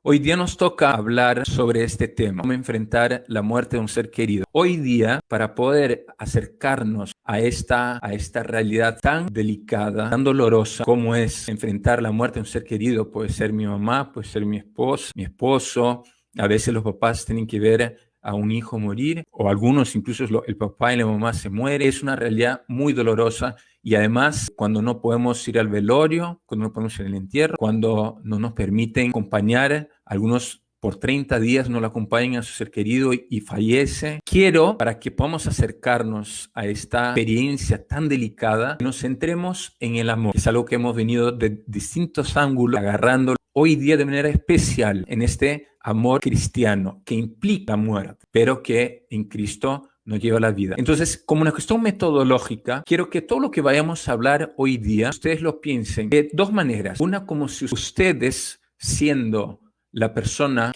Hoy día nos toca hablar sobre este tema, cómo enfrentar la muerte de un ser querido. Hoy día, para poder acercarnos a esta realidad tan delicada, tan dolorosa, como es enfrentar la muerte de un ser querido, puede ser mi mamá, puede ser mi esposa, mi esposo. A veces los papás tienen que ver a un hijo morir, o algunos incluso el papá y la mamá se mueren. Es una realidad muy dolorosa. Y además, cuando no podemos ir al velorio, cuando no podemos ir al entierro, cuando no nos permiten acompañar, algunos por 30 días no lo acompañan a su ser querido y fallece. Quiero, para que podamos acercarnos a esta experiencia tan delicada, que nos centremos en el amor. Es algo que hemos venido de distintos ángulos agarrando hoy día de manera especial en este amor cristiano que implica la muerte, pero que en Cristo nos lleva a la vida. Entonces, como una cuestión metodológica, quiero que todo lo que vayamos a hablar hoy día, ustedes lo piensen de dos maneras. Una, como si ustedes, siendo la persona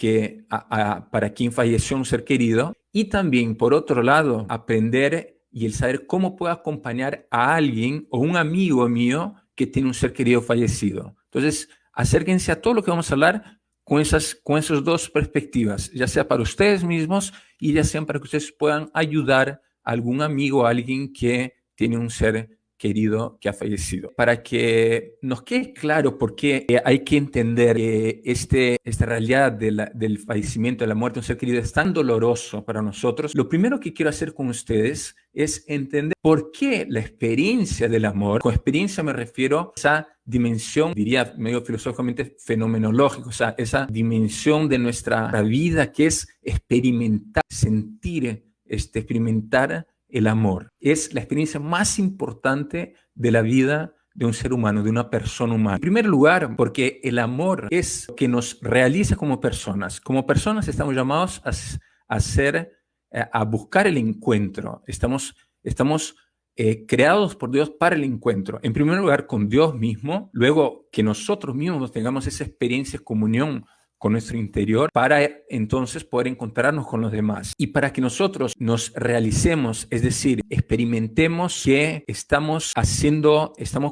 para quien falleció un ser querido, y también, por otro lado, aprender y el saber cómo puedo acompañar a alguien o un amigo mío que tiene un ser querido fallecido. Entonces, acérquense a todo lo que vamos a hablar con esas dos perspectivas, ya sea para ustedes mismos y ya sea para que ustedes puedan ayudar a algún amigo o a alguien que tiene un ser querido que ha fallecido. Para que nos quede claro por qué hay que entender que esta realidad del fallecimiento, de la muerte de un ser querido es tan doloroso para nosotros, lo primero que quiero hacer con ustedes es entender por qué la experiencia del amor, con experiencia me refiero a esa dimensión, diría medio filosóficamente fenomenológica, o sea, esa dimensión de nuestra vida que es experimentar, sentir, experimentar el amor. Es la experiencia más importante de la vida de un ser humano, de una persona humana. En primer lugar, porque el amor es lo que nos realiza como personas. Como personas estamos llamados a buscar el encuentro. Estamos creados por Dios para el encuentro. En primer lugar, con Dios mismo, luego que nosotros mismos tengamos esa experiencia de comunión con nuestro interior para entonces poder encontrarnos con los demás. Y para que nosotros nos realicemos, es decir, experimentemos que estamos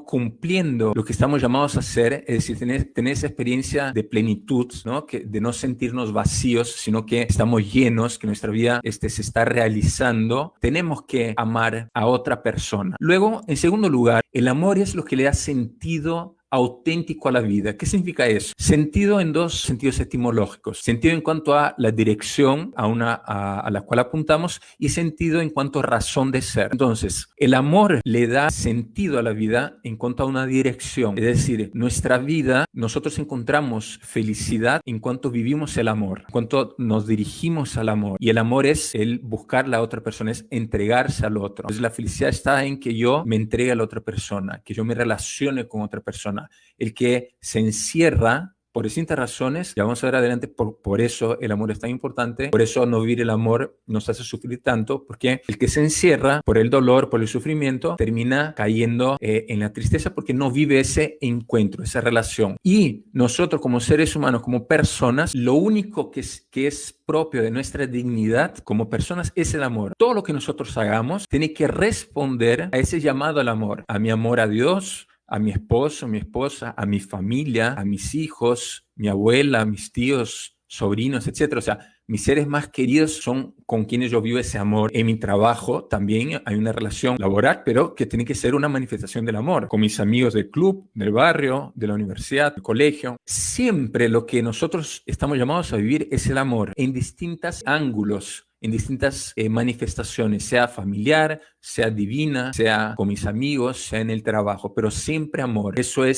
cumpliendo lo que estamos llamados a hacer, es decir, tener esa experiencia de plenitud, ¿no? De no sentirnos vacíos, sino que estamos llenos, que nuestra vida se está realizando. Tenemos que amar a otra persona. Luego, en segundo lugar, el amor es lo que le da sentido auténtico a la vida. ¿Qué significa eso? Sentido en dos sentidos etimológicos. Sentido en cuanto a la dirección a la cual apuntamos y sentido en cuanto a razón de ser. Entonces, el amor le da sentido a la vida en cuanto a una dirección. Es decir, nuestra vida, nosotros encontramos felicidad en cuanto vivimos el amor, en cuanto nos dirigimos al amor. Y el amor es el buscar a la otra persona, es entregarse al otro. Entonces, la felicidad está en que yo me entregue a la otra persona, que yo me relacione con otra persona. El que se encierra por distintas razones, ya vamos a ver adelante, por eso el amor es tan importante, por eso no vivir el amor nos hace sufrir tanto, porque el que se encierra por el dolor, por el sufrimiento, termina cayendo en la tristeza porque no vive ese encuentro, esa relación. Y nosotros como seres humanos, como personas, lo único que es propio de nuestra dignidad como personas es el amor. Todo lo que nosotros hagamos tiene que responder a ese llamado al amor, a mi amor a Dios, a mi esposo, mi esposa, a mi familia, a mis hijos, mi abuela, mis tíos, sobrinos, etcétera. O sea, mis seres más queridos son con quienes yo vivo ese amor. En mi trabajo también hay una relación laboral, pero que tiene que ser una manifestación del amor. Con mis amigos del club, del barrio, de la universidad, del colegio. Siempre lo que nosotros estamos llamados a vivir es el amor en distintos ángulos, en distintas manifestaciones, sea familiar, sea divina, sea con mis amigos, sea en el trabajo, pero siempre amor.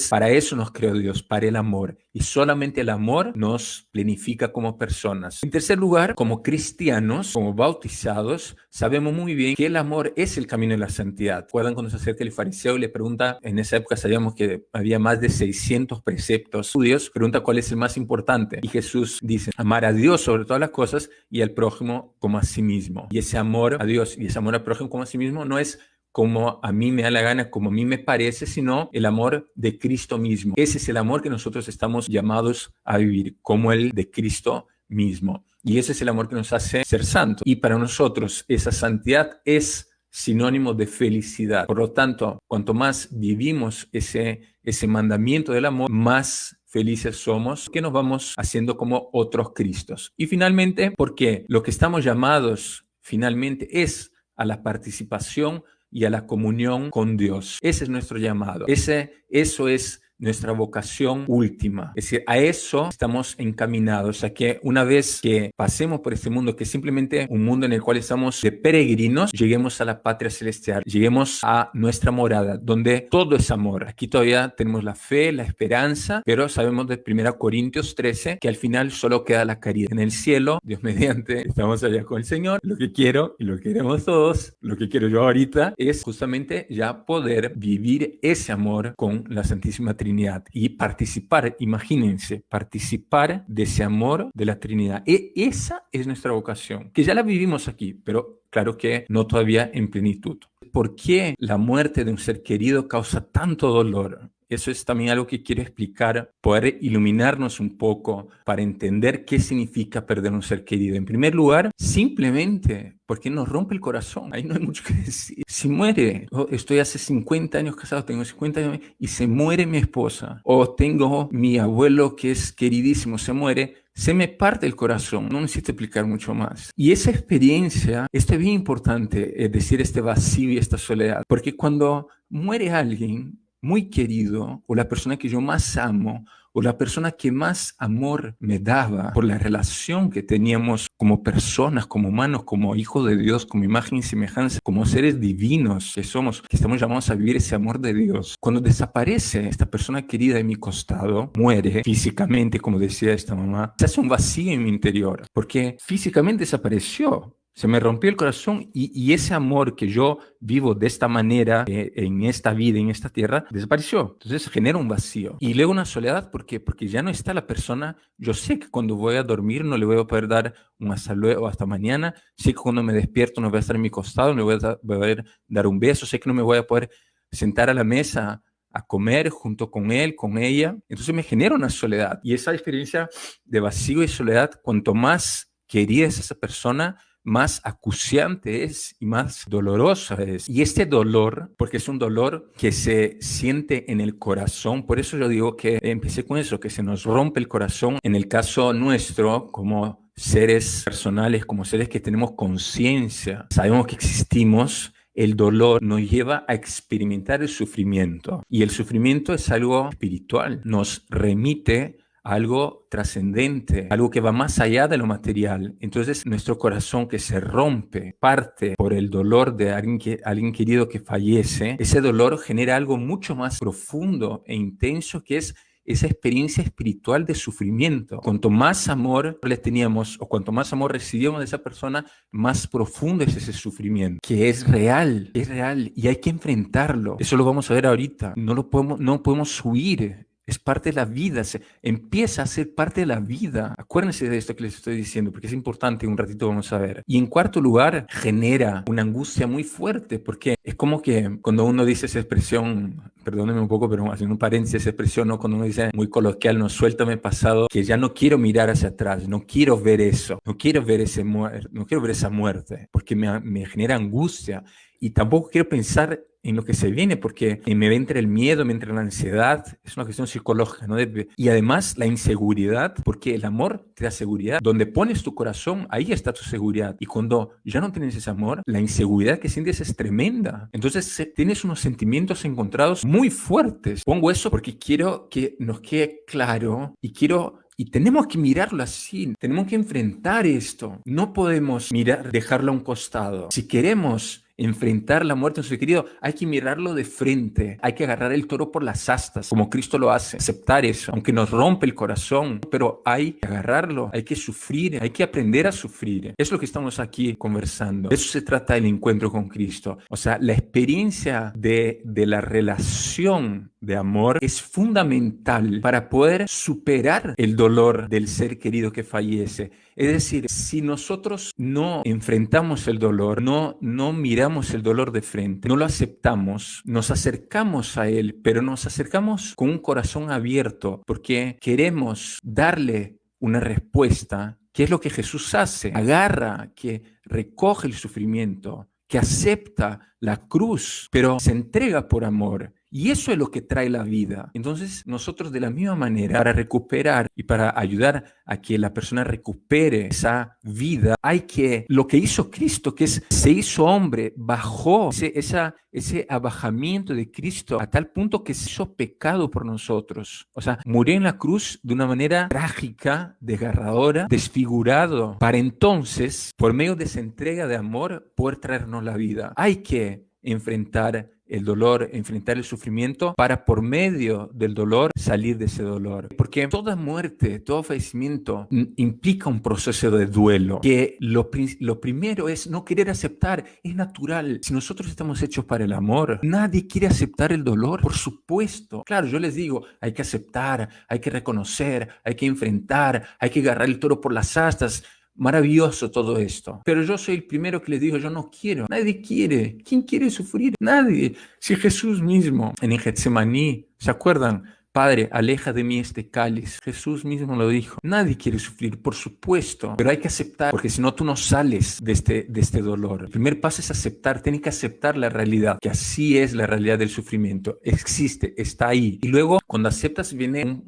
Para eso nos creó Dios, para el amor. Y solamente el amor nos plenifica como personas. En tercer lugar, como cristianos, como bautizados, sabemos muy bien que el amor es el camino de la santidad. ¿Recuerdan cuando se acerca el fariseo y le pregunta, en esa época sabíamos que había más de 600 preceptos judíos, pregunta cuál es el más importante? Y Jesús dice, amar a Dios sobre todas las cosas y al prójimo como a sí mismo. Y ese amor a Dios y ese amor al prójimo como a sí mismo no es como a mí me da la gana, como a mí me parece, sino el amor de Cristo mismo. Ese es el amor que nosotros estamos llamados a vivir, como el de Cristo mismo. Y ese es el amor que nos hace ser santos. Y para nosotros esa santidad es sinónimo de felicidad. Por lo tanto, cuanto más vivimos ese mandamiento del amor, más felices somos, que nos vamos haciendo como otros Cristos. Y finalmente, porque lo que estamos llamados finalmente es a la participación y a la comunión con Dios. Ese es nuestro llamado. Eso es nuestra vocación última. Es decir, a eso estamos encaminados, a que una vez que pasemos por este mundo, que es simplemente un mundo en el cual estamos de peregrinos, lleguemos a la patria celestial, lleguemos a nuestra morada, donde todo es amor. Aquí todavía tenemos la fe, la esperanza, pero sabemos de 1 Corintios 13 que al final solo queda la caridad. En el cielo, Dios mediante, estamos allá con el Señor. Lo que quiero, y lo que queremos todos, lo que quiero yo ahorita, es justamente ya poder vivir ese amor con la Santísima Trinidad y participar, imagínense, participar de ese amor de la Trinidad. Esa es nuestra vocación, que ya la vivimos aquí, pero claro que no todavía en plenitud. ¿Por qué la muerte de un ser querido causa tanto dolor? Eso es también algo que quiero explicar, poder iluminarnos un poco para entender qué significa perder un ser querido. En primer lugar, simplemente porque nos rompe el corazón. Ahí no hay mucho que decir. Si muere, estoy hace 50 años casado, tengo 50 años y se muere mi esposa, o tengo mi abuelo que es queridísimo, se muere, se me parte el corazón, no necesito explicar mucho más. Y esa experiencia, esto es bien importante, es decir, este vacío y esta soledad, porque cuando muere alguien muy querido, o la persona que yo más amo, o la persona que más amor me daba por la relación que teníamos como personas, como humanos, como hijos de Dios, como imagen y semejanza, como seres divinos que somos, que estamos llamados a vivir ese amor de Dios. Cuando desaparece esta persona querida de mi costado, muere físicamente, como decía esta mamá, se hace un vacío en mi interior, porque físicamente desapareció. Se me rompió el corazón y ese amor que yo vivo de esta manera en esta vida, en esta tierra, desapareció. Entonces genera un vacío. Y luego una soledad, ¿por qué? Porque ya no está la persona. Yo sé que cuando voy a dormir no le voy a poder dar un hasta luego, hasta mañana. Sé que cuando me despierto no voy a estar en mi costado, no le voy a poder dar un beso. Sé que no me voy a poder sentar a la mesa a comer junto con él, con ella. Entonces me genera una soledad. Y esa experiencia de vacío y soledad, cuanto más querida es esa persona, más acuciante es y más dolorosa es. Y este dolor, porque es un dolor que se siente en el corazón, por eso yo digo que empecé con eso, que se nos rompe el corazón. En el caso nuestro, como seres personales, como seres que tenemos conciencia, sabemos que existimos. El dolor nos lleva a experimentar el sufrimiento. Y el sufrimiento es algo espiritual, nos remite algo trascendente, algo que va más allá de lo material. Entonces nuestro corazón que se rompe, parte por el dolor de alguien querido que fallece, ese dolor genera algo mucho más profundo e intenso, que es esa experiencia espiritual de sufrimiento. Cuanto más amor le teníamos o cuanto más amor recibíamos de esa persona, más profundo es ese sufrimiento, que es real y hay que enfrentarlo. Eso lo vamos a ver ahorita. No podemos huir. Es parte de la vida, empieza a ser parte de la vida. Acuérdense de esto que les estoy diciendo, porque es importante, un ratito vamos a ver. Y en cuarto lugar, genera una angustia muy fuerte, porque es como que cuando uno dice esa expresión, perdónenme un poco, pero haciendo un paréntesis, esa expresión, ¿no? Cuando uno dice muy coloquial, no, suéltame pasado, que ya no quiero mirar hacia atrás, no quiero ver eso, no quiero ver esa muerte, porque me genera angustia. Y tampoco quiero pensar en lo que se viene, porque me entra el miedo, me entra la ansiedad, es una cuestión psicológica, ¿no? Y además la inseguridad, porque el amor te da seguridad. Donde pones tu corazón, ahí está tu seguridad. Y cuando ya no tienes ese amor, la inseguridad que sientes es tremenda. Entonces tienes unos sentimientos encontrados muy fuertes. Pongo eso porque quiero que nos quede claro y tenemos que mirarlo así, tenemos que enfrentar esto. No podemos dejarlo a un costado. Si queremos enfrentar la muerte de un ser querido, hay que mirarlo de frente, hay que agarrar el toro por las astas, como Cristo lo hace, aceptar eso, aunque nos rompe el corazón, pero hay que agarrarlo, hay que sufrir, hay que aprender a sufrir. Es lo que estamos aquí conversando. De eso se trata el encuentro con Cristo. O sea, la experiencia de la relación de amor es fundamental para poder superar el dolor del ser querido que fallece. Es decir, si nosotros no enfrentamos el dolor, no miramos el dolor de frente, no lo aceptamos, nos acercamos a él, pero nos acercamos con un corazón abierto porque queremos darle una respuesta, que es lo que Jesús hace. Agarra, que recoge el sufrimiento, que acepta la cruz, pero se entrega por amor. Y eso es lo que trae la vida. Entonces, nosotros de la misma manera, para recuperar y para ayudar a que la persona recupere esa vida, hay que, lo que hizo Cristo, que es, se hizo hombre, bajó ese abajamiento de Cristo a tal punto que se hizo pecado por nosotros. O sea, murió en la cruz de una manera trágica, desgarradora, desfigurado, para entonces, por medio de esa entrega de amor, poder traernos la vida. Hay que enfrentar el dolor, enfrentar el sufrimiento para por medio del dolor salir de ese dolor. Porque toda muerte, todo fallecimiento implica un proceso de duelo, que lo primero es no querer aceptar, es natural. Si nosotros estamos hechos para el amor, nadie quiere aceptar el dolor, por supuesto. Claro, yo les digo, hay que aceptar, hay que reconocer, hay que enfrentar, hay que agarrar el toro por las astas. Maravilloso todo esto. Pero yo soy el primero que les digo, yo no quiero. Nadie quiere. ¿Quién quiere sufrir? Nadie. Si Jesús mismo en el Getsemaní, ¿se acuerdan? Padre, aleja de mí este cáliz. Jesús mismo lo dijo. Nadie quiere sufrir, por supuesto, pero hay que aceptar, porque si no tú no sales de este dolor. El primer paso es aceptar, tienes que aceptar la realidad, que así es la realidad del sufrimiento. Existe, está ahí. Y luego, cuando aceptas, viene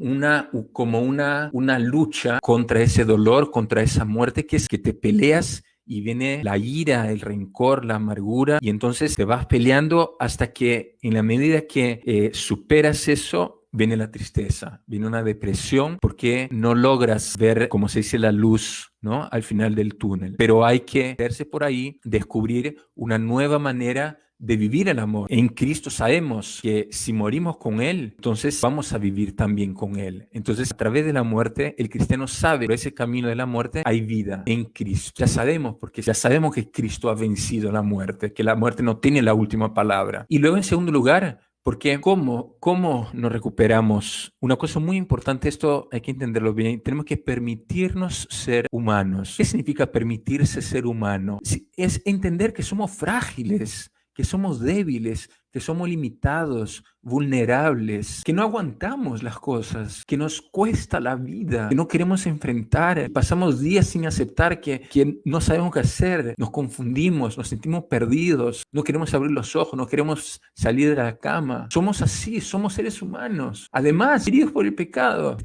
como una lucha contra ese dolor, contra esa muerte, que es que te peleas y viene la ira, el rencor, la amargura, y entonces te vas peleando hasta que en la medida que superas eso, viene la tristeza, viene una depresión porque no logras ver, como se dice, la luz, ¿no? Al final del túnel. Pero hay que verse por ahí, descubrir una nueva manera de vivir el amor. En Cristo sabemos que si morimos con Él, entonces vamos a vivir también con Él. Entonces, a través de la muerte, el cristiano sabe que por ese camino de la muerte hay vida en Cristo. Ya sabemos, porque ya sabemos que Cristo ha vencido la muerte, que la muerte no tiene la última palabra. Y luego, en segundo lugar, porque ¿cómo nos recuperamos? Una cosa muy importante, esto hay que entenderlo bien, tenemos que permitirnos ser humanos. ¿Qué significa permitirse ser humano? Es entender que somos frágiles, que somos débiles, que somos limitados, vulnerables, que no aguantamos las cosas, que nos cuesta la vida, que no queremos enfrentar, pasamos días sin aceptar que no sabemos qué hacer, nos confundimos, nos sentimos perdidos, no queremos abrir los ojos, no queremos salir de la cama. Somos así, somos seres humanos. Además, heridos por el pecado,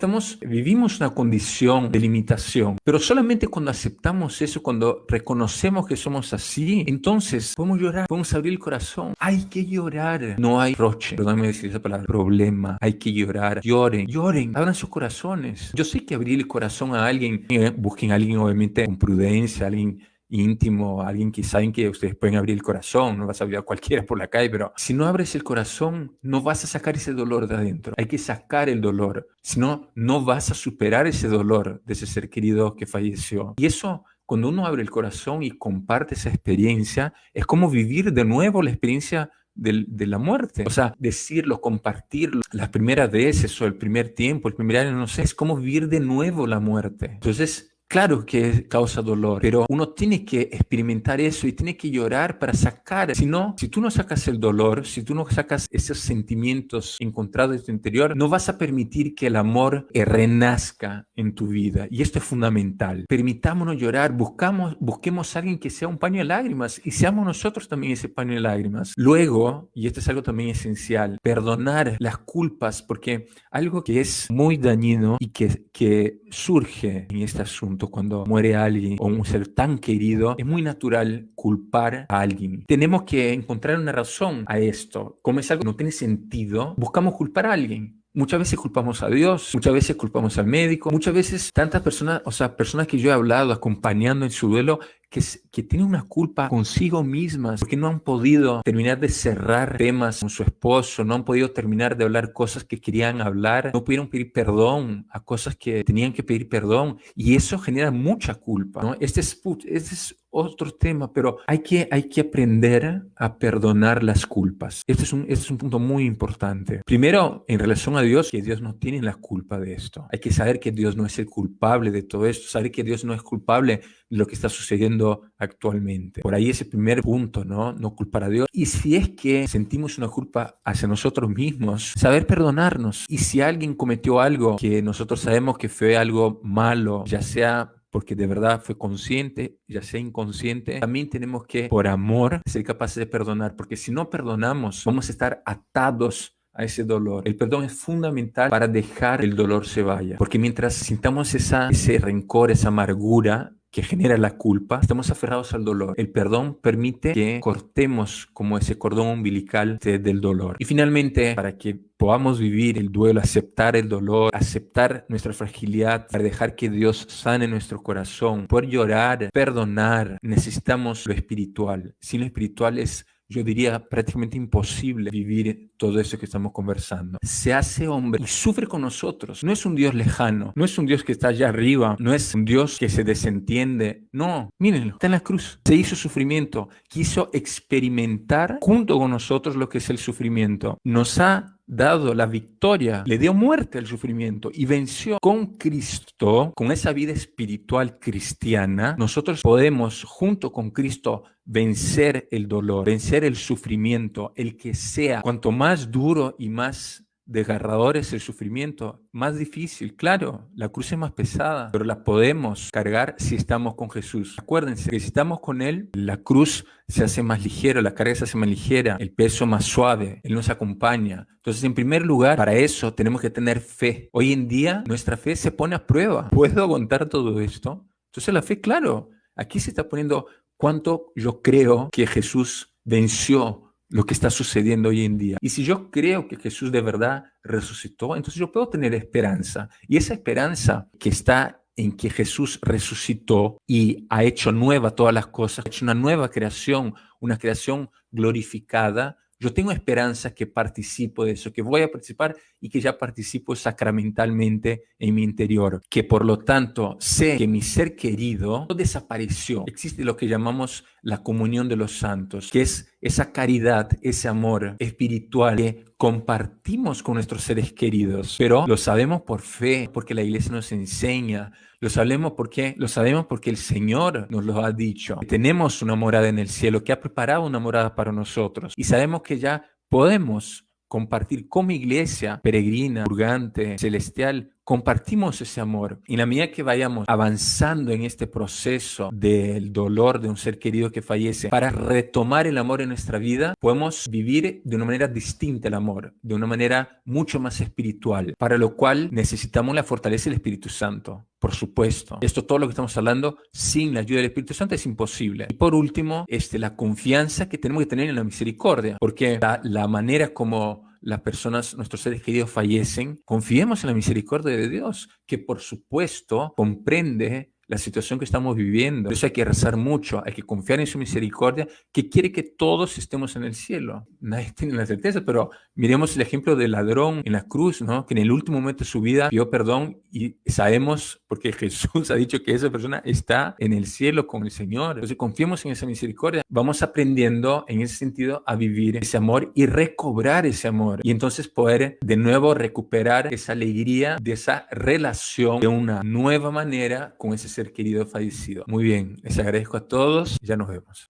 vivimos una condición de limitación, pero solamente cuando aceptamos eso, cuando reconocemos que somos así, entonces podemos llorar, podemos abrir el corazón. Hay que llorar. No hay roche, perdóname decir esa palabra, problema. Hay que llorar. Lloren, abran sus corazones. Yo sé que abrir el corazón a alguien, busquen a alguien obviamente con prudencia, alguien íntimo, alguien que saben que ustedes pueden abrir el corazón, no vas a abrir a cualquiera por la calle, pero si no abres el corazón, no vas a sacar ese dolor de adentro. Hay que sacar el dolor, si no, no vas a superar ese dolor de ese ser querido que falleció. Y eso, cuando uno abre el corazón y comparte esa experiencia, es como vivir de nuevo la experiencia de la muerte. O sea, decirlo, compartirlo las primeras veces o el primer tiempo, el primer año, no sé, es como vivir de nuevo la muerte. Entonces, claro que causa dolor, pero uno tiene que experimentar eso y tiene que llorar para sacar. Si no, si tú no sacas el dolor, si tú no sacas esos sentimientos encontrados en tu interior, no vas a permitir que el amor renazca en tu vida. Y esto es fundamental. Permitámonos llorar, busquemos a alguien que sea un paño de lágrimas y seamos nosotros también ese paño de lágrimas. Luego, y esto es algo también esencial, perdonar las culpas, porque algo que es muy dañino y que surge en este asunto cuando muere alguien o un ser tan querido, es muy natural culpar a alguien. Tenemos que encontrar una razón a esto. Como es algo que no tiene sentido, buscamos culpar a alguien. Muchas veces culpamos a Dios, muchas veces culpamos al médico, muchas veces tantas personas, o sea, personas que yo he hablado acompañando en su duelo, que tienen una culpa consigo mismas porque no han podido terminar de cerrar temas con su esposo, no han podido terminar de hablar cosas que querían hablar, no pudieron pedir perdón a cosas que tenían que pedir perdón y eso genera mucha culpa, ¿no? Este es otro tema, pero hay que aprender a perdonar las culpas. Este es un punto muy importante. Primero, en relación a Dios, que Dios no tiene la culpa de esto. Hay que saber que Dios no es el culpable de todo esto, saber que Dios no es culpable de lo que está sucediendo actualmente. Por ahí ese primer punto, ¿no? No culpar a Dios. Y si es que sentimos una culpa hacia nosotros mismos, saber perdonarnos. Y si alguien cometió algo que nosotros sabemos que fue algo malo, ya sea porque de verdad fue consciente, ya sea inconsciente, también tenemos que, por amor, ser capaces de perdonar, porque si no perdonamos, vamos a estar atados a ese dolor. El perdón es fundamental para dejar que el dolor se vaya, porque mientras sintamos ese rencor, esa amargura que genera la culpa, estamos aferrados al dolor. El perdón permite que cortemos como ese cordón umbilical del dolor. Y finalmente, para que podamos vivir el duelo, aceptar el dolor, aceptar nuestra fragilidad, para dejar que Dios sane nuestro corazón, poder llorar, perdonar, necesitamos lo espiritual. Sin lo espiritual es, yo diría, prácticamente imposible vivir todo eso que estamos conversando. Se hace hombre y sufre con nosotros. No es un Dios lejano, no es un Dios que está allá arriba, no es un Dios que se desentiende. No, mírenlo, está en la cruz. Se hizo sufrimiento, quiso experimentar junto con nosotros lo que es el sufrimiento. Nos ha dado la victoria, le dio muerte al sufrimiento y venció con Cristo, con esa vida espiritual cristiana. Nosotros podemos, junto con Cristo, vencer el dolor, vencer el sufrimiento, el que sea. Cuanto más duro y más desgarrador es el sufrimiento, más difícil. Claro, la cruz es más pesada, pero la podemos cargar si estamos con Jesús. Acuérdense que si estamos con Él, la cruz se hace más ligera, la carga se hace más ligera, el peso más suave, Él nos acompaña. Entonces, en primer lugar, para eso tenemos que tener fe. Hoy en día, nuestra fe se pone a prueba. ¿Puedo aguantar todo esto? Entonces, la fe, claro, aquí se está poniendo cuánto yo creo que Jesús venció lo que está sucediendo hoy en día. Y si yo creo que Jesús de verdad resucitó, entonces yo puedo tener esperanza. Y esa esperanza que está en que Jesús resucitó y ha hecho nueva todas las cosas, ha hecho una nueva creación, una creación glorificada. Yo tengo esperanza que participo de eso, que voy a participar y que ya participo sacramentalmente en mi interior, que por lo tanto sé que mi ser querido no desapareció. Existe lo que llamamos la comunión de los santos, que es esa caridad, ese amor espiritual que compartimos con nuestros seres queridos, pero lo sabemos por fe, porque la iglesia nos enseña. Lo sabemos porque el Señor nos lo ha dicho. Tenemos una morada en el cielo, que ha preparado una morada para nosotros. Y sabemos que ya podemos compartir como iglesia peregrina, purgante, celestial, compartimos ese amor. Y en la medida que vayamos avanzando en este proceso del dolor de un ser querido que fallece, para retomar el amor en nuestra vida, podemos vivir de una manera distinta el amor, de una manera mucho más espiritual, para lo cual necesitamos la fortaleza del Espíritu Santo. Por supuesto, todo lo que estamos hablando, sin la ayuda del Espíritu Santo es imposible. Y por último, la confianza que tenemos que tener en la misericordia, porque la manera como las personas, nuestros seres queridos fallecen, confiemos en la misericordia de Dios, que por supuesto comprende la situación que estamos viviendo. Por eso hay que rezar mucho, hay que confiar en su misericordia, que quiere que todos estemos en el cielo. Nadie tiene la certeza, pero miremos el ejemplo del ladrón en la cruz, ¿no? Que en el último momento de su vida pidió perdón y sabemos, porque Jesús ha dicho que esa persona está en el cielo con el Señor. Entonces confiemos en esa misericordia. Vamos aprendiendo en ese sentido a vivir ese amor y recobrar ese amor. Y entonces poder de nuevo recuperar esa alegría de esa relación de una nueva manera con ese ser querido fallecido. Muy bien, les agradezco a todos y ya nos vemos.